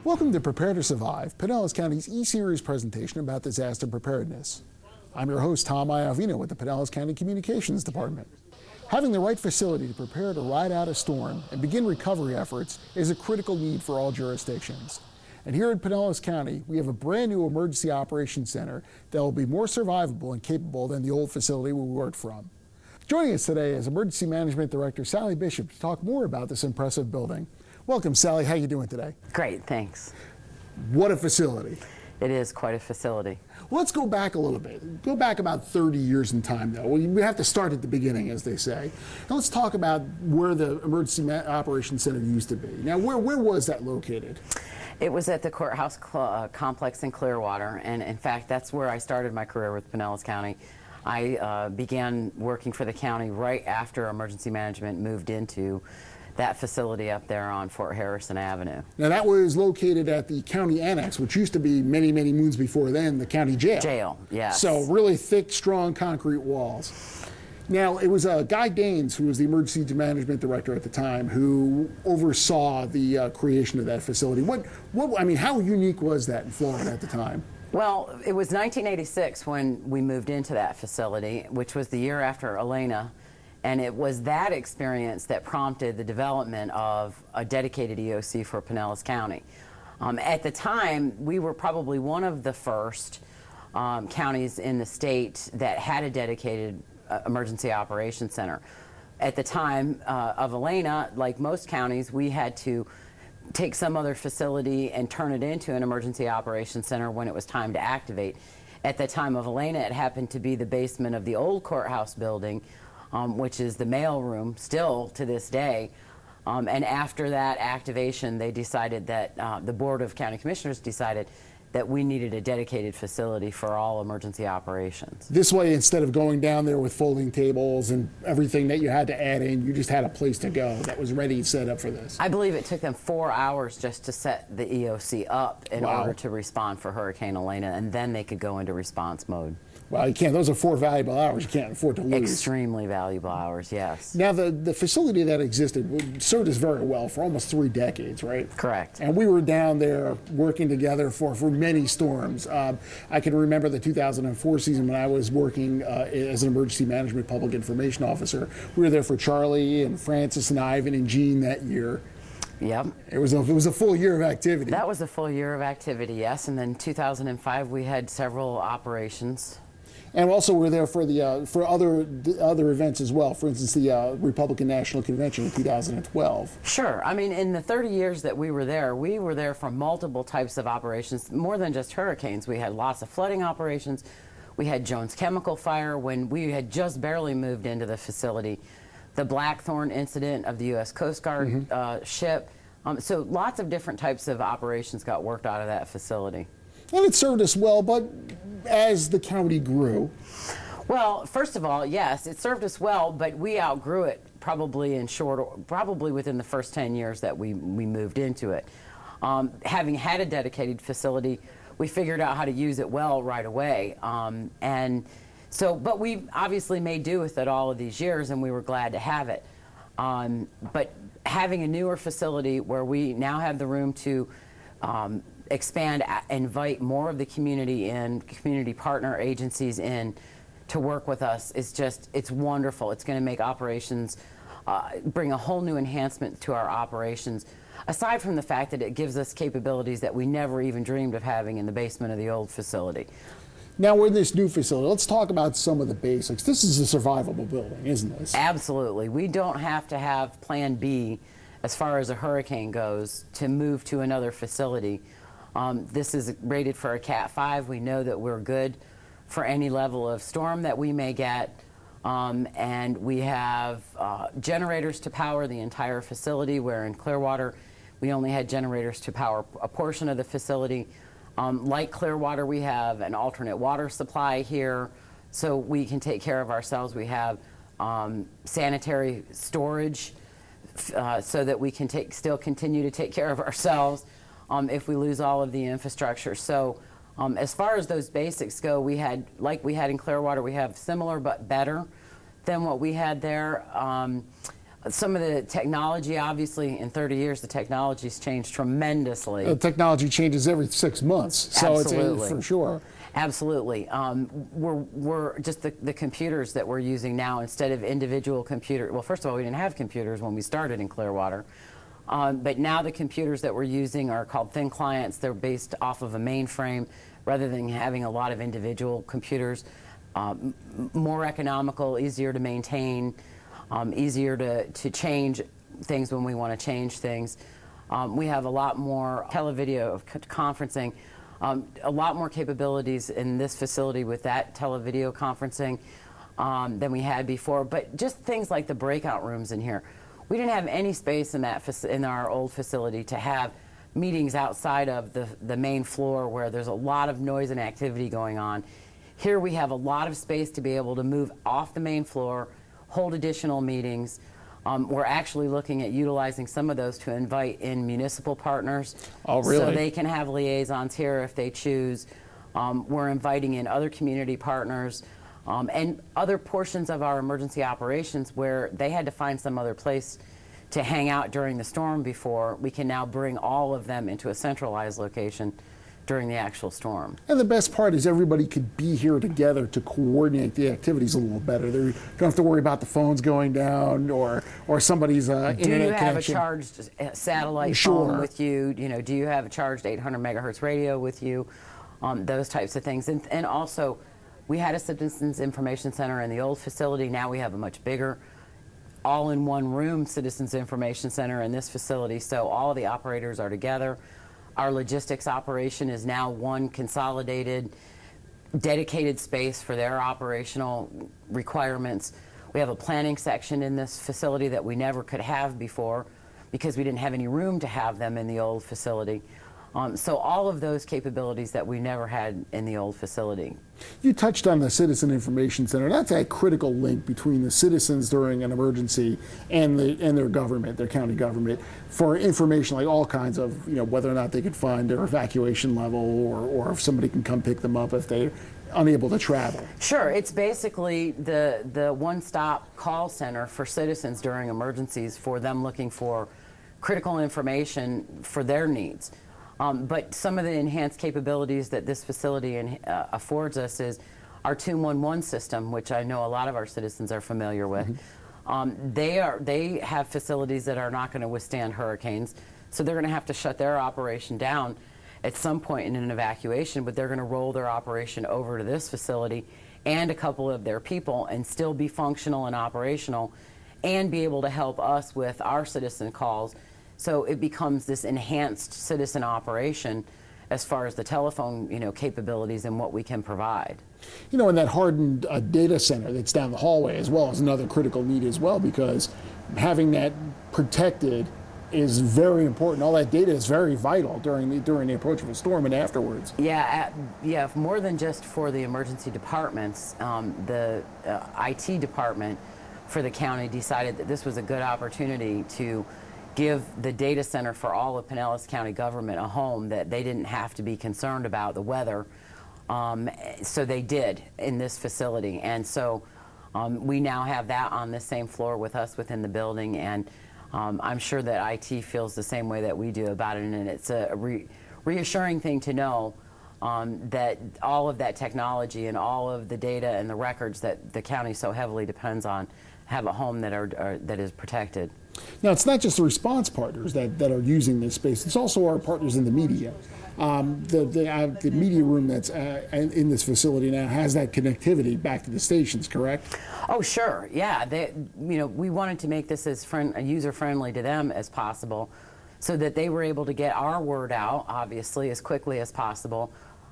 Welcome to Prepare to Survive, Pinellas County's E-Series presentation about disaster preparedness. I'm your host, Tom Iovino with the Pinellas County Communications Department. Having the right facility to prepare to ride out a storm and begin recovery efforts is a critical need for all jurisdictions. And here at Pinellas County, we have a brand new emergency operations center that will be more survivable and capable than the old facility we worked from. Joining us today is Emergency Management Director Sally Bishop to talk more about this impressive building. Welcome, Sally. How are you doing today? Great, thanks. What a facility. It is quite a facility. Well, let's go back a little bit. Go back about 30 years in time, though. We have to start at the beginning, as they say. Now let's talk about where the Emergency Operations Center used to be. Now, where was that located? It was at the courthouse complex in Clearwater, and in fact, that's where I started my career with Pinellas County. I began working for the county right after emergency management moved into that facility up there on Fort Harrison Avenue. Now that was located at the county annex, which used to be many, many moons before then, the county jail. Jail, yes. So really thick, strong concrete walls. Now it was Guy Daines, who was the emergency management director at the time, who oversaw the creation of that facility. I mean, how unique was that in Florida at the time? Well, it was 1986 when we moved into that facility, which was the year after Elena. And it was that experience that prompted the development of a dedicated EOC for Pinellas County. At the time, we were probably one of the first counties in the state that had a dedicated emergency operations center. At the time of Elena, like most counties, we had to take some other facility and turn it into an emergency operations center when it was time to activate. At the time of Elena, it happened to be the basement of the old courthouse building, which is the mail room still to this day. And after that activation, they decided that the Board of County Commissioners decided that we needed a dedicated facility for all emergency operations. This way, instead of going down there with folding tables and everything that you had to add in, you just had a place to go that was ready and set up for this. I believe it took them 4 hours just to set the EOC up in order to respond for Hurricane Elena, and then they could go into response mode. Well, you can't. Those are 4 valuable hours you can't afford to lose. Extremely valuable hours, yes. Now, the facility that existed served us very well for almost 3 decades, right? Correct. And we were down there working together for many storms. I can remember the 2004 season when I was working as an emergency management public information officer. We were there for Charlie and Francis and Ivan and Jean that year. Yep. It was a full year of activity. That was a full year of activity, yes. And then 2005, we had several operations. And also we're there for the for other events as well. For instance, the Republican National Convention in 2012. Sure. I mean, in the 30 years that we were there for multiple types of operations, more than just hurricanes. We had lots of flooding operations. We had Jones Chemical Fire when we had just barely moved into the facility. The Blackthorn incident of the U.S. Coast Guard ship. So lots of different types of operations got worked out of that facility. And it served us well, but as the county grew. Well, first of all, yes, it served us well, but we outgrew it probably within the first 10 years that we moved into it. Having had a dedicated facility, we figured out how to use it well right away. But we obviously made do with it all of these years, and we were glad to have it. But having a newer facility where we now have the room to expand, invite more of the community in, community partner agencies in to work with us is it's wonderful. It's going to make operations, bring a whole new enhancement to our operations, aside from the fact that it gives us capabilities that we never even dreamed of having in the basement of the old facility. Now we're in this new facility. Let's talk about some of the basics. This is a survivable building, isn't this? Absolutely. We don't have to have Plan B as far as a hurricane goes to move to another facility. This is rated for a Cat 5. We know that we're good for any level of storm that we may get. And we have generators to power the entire facility, where in Clearwater we only had generators to power a portion of the facility. Like Clearwater, we have an alternate water supply here, so we can take care of ourselves. We have sanitary storage so that we can still continue to take care of ourselves if we lose all of the infrastructure. So as far as those basics go, like we had in Clearwater, we have similar but better than what we had there. Some of the technology, obviously, in 30 years, the technology's changed tremendously. Technology changes every 6 months, so Absolutely. it's for sure. Absolutely. We're just the computers that we're using now instead of individual computers. Well, first of all, we didn't have computers when we started in Clearwater. But now the computers that we're using are called thin clients. They're based off of a mainframe rather than having a lot of individual computers. More economical, easier to maintain, easier to change things when we want to change things. We have a lot more televideo conferencing, a lot more capabilities in this facility with that televideo conferencing than we had before. But just things like the breakout rooms in here. We didn't have any space in in our old facility to have meetings outside of the main floor where there's a lot of noise and activity going on. Here we have a lot of space to be able to move off the main floor, hold additional meetings. We're actually looking at utilizing some of those to invite in municipal partners. Oh, really? So they can have liaisons here if they choose. We're inviting in other community partners and other portions of our emergency operations where they had to find some other place to hang out during the storm before. We can now bring all of them into a centralized location during the actual storm. And the best part is everybody could be here together to coordinate the activities a little better. They don't have to worry about the phones going down or somebody's internet connection. Do you have a charged satellite phone with you? Do you have a charged 800 megahertz radio with you? Those types of things. And also, we had a Citizens Information Center in the old facility. Now we have a much bigger, all-in-one room Citizens Information Center in this facility. So all of the operators are together. Our logistics operation is now one consolidated, dedicated space for their operational requirements. We have a planning section in this facility that we never could have before because we didn't have any room to have them in the old facility. So all of those capabilities that we never had in the old facility. You touched on the Citizen Information Center. That's a critical link between the citizens during an emergency and their government, their county government, for information like all kinds of, whether or not they could find their evacuation level or if somebody can come pick them up if they're unable to travel. Sure. It's basically the one-stop call center for citizens during emergencies for them looking for critical information for their needs. But some of the enhanced capabilities that this facility affords us is our 211 system, which I know a lot of our citizens are familiar with. Mm-hmm. They have facilities that are not going to withstand hurricanes, so they're going to have to shut their operation down at some point in an evacuation, but they're going to roll their operation over to this facility and a couple of their people and still be functional and operational and be able to help us with our citizen calls. So it becomes this enhanced citizen operation as far as the telephone, capabilities and what we can provide. And that hardened data center that's down the hallway as well is another critical need as well, because having that protected is very important. All that data is very vital during the approach of a storm and afterwards. Yeah, more than just for the emergency departments, the IT department for the county decided that this was a good opportunity to give the data center for all of Pinellas County government a home that they didn't have to be concerned about the weather. So they did in this facility. And so we now have that on the same floor with us within the building. And I'm sure that IT feels the same way that we do about it. And it's a reassuring thing to know that all of that technology and all of the data and the records that the county so heavily depends on have a home that is protected. Now, it's not just the response partners that are using this space. It's also our partners in the media. The media room that's in this facility now has that connectivity back to the stations, correct? Oh, sure. Yeah. We wanted to make this as user-friendly to them as possible so that they were able to get our word out, obviously, as quickly as possible,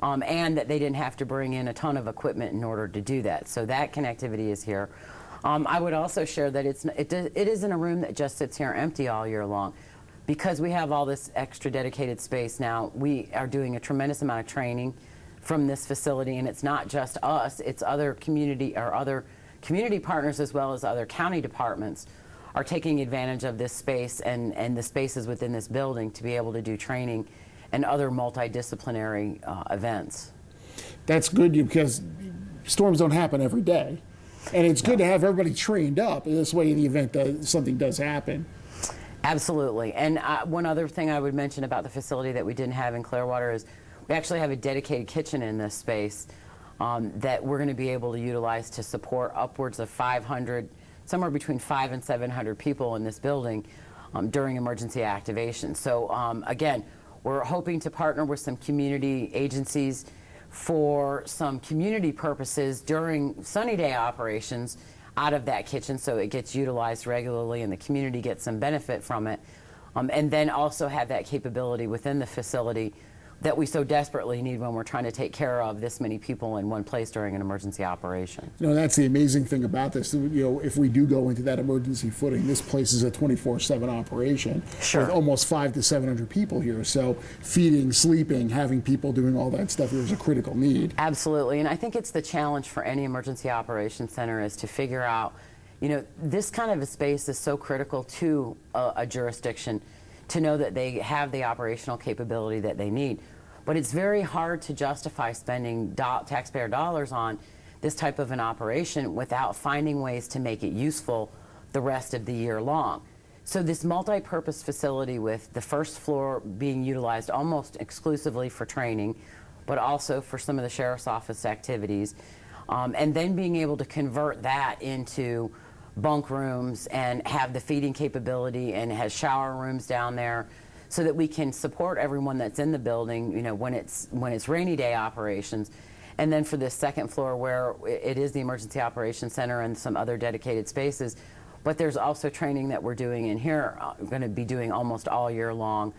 and that they didn't have to bring in a ton of equipment in order to do that. So that connectivity is here. I would also share that it isn't a room that just sits here empty all year long. Because we have all this extra dedicated space now, we are doing a tremendous amount of training from this facility, and it's not just us, it's other community partners as well as other county departments are taking advantage of this space and the spaces within this building to be able to do training and other multidisciplinary events. That's good because storms don't happen every day. And it's good to have everybody trained up in this way in the event that something does happen. Absolutely. And one other thing I would mention about the facility that we didn't have in Clearwater is we actually have a dedicated kitchen in this space that we're going to be able to utilize to support upwards of 500, somewhere between 500 and 700 people in this building during emergency activation. So again, we're hoping to partner with some community agencies for some community purposes during sunny day operations out of that kitchen, so it gets utilized regularly and the community gets some benefit from it. And then also have that capability within the facility that we so desperately need when we're trying to take care of this many people in one place during an emergency operation. You know, that's the amazing thing about this. You know, if we do go into that emergency footing, this place is a 24/7 operation. Sure. With almost 500 to 700 people here. So feeding, sleeping, having people doing all that stuff here is a critical need. Absolutely, and I think it's the challenge for any emergency operations center is to figure out, you know, this kind of a space is so critical to a jurisdiction to know that they have the operational capability that they need. But it's very hard to justify spending taxpayer dollars on this type of an operation without finding ways to make it useful the rest of the year long. So this multi-purpose facility with the first floor being utilized almost exclusively for training, but also for some of the sheriff's office activities, and then being able to convert that into bunk rooms and have the feeding capability and has shower rooms down there so that we can support everyone that's in the building, you know, when it's rainy day operations. And then for this second floor where it is the emergency operations center and some other dedicated spaces, but there's also training that we're doing in here, going to be doing almost all year long.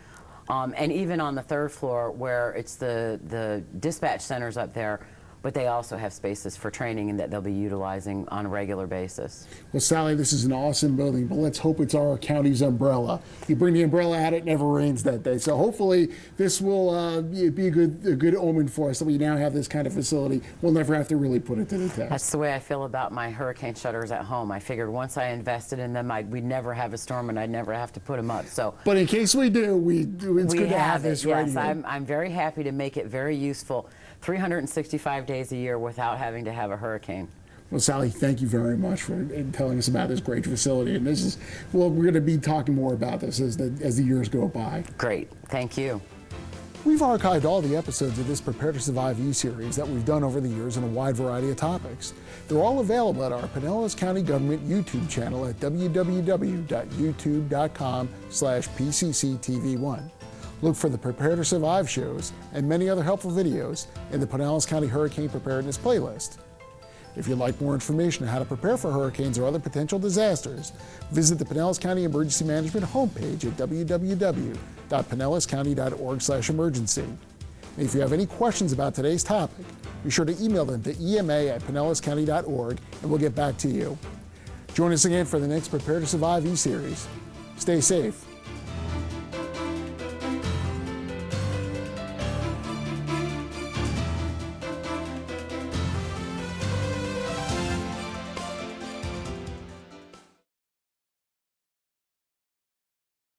And even on the third floor where it's the dispatch centers up there, but they also have spaces for training and that they'll be utilizing on a regular basis. Well, Sally, this is an awesome building, but let's hope it's our county's umbrella. You bring the umbrella out, it never rains that day. So hopefully this will be a good omen for us that we now have this kind of facility. We'll never have to really put it to the test. That's the way I feel about my hurricane shutters at home. I figured once I invested in them, we'd never have a storm and I'd never have to put them up. So, but in case we do, it's good to have this right here. Yes, I'm very happy to make it very useful 365 days a year without having to have a hurricane. Well, Sally, thank you very much for telling us about this great facility. And this is, well, we're going to be talking more about this as the years go by. Great. Thank you. We've archived all the episodes of this Prepare to Survive E-Series that we've done over the years on a wide variety of topics. They're all available at our Pinellas County Government YouTube channel at www.youtube.com/PCCTV1. Look for the Prepare to Survive shows and many other helpful videos in the Pinellas County Hurricane Preparedness playlist. If you'd like more information on how to prepare for hurricanes or other potential disasters, visit the Pinellas County Emergency Management homepage at www.pinellascounty.org/emergency. And if you have any questions about today's topic, be sure to email them to ema@pinellascounty.org and we'll get back to you. Join us again for the next Prepare to Survive E-Series. Stay safe.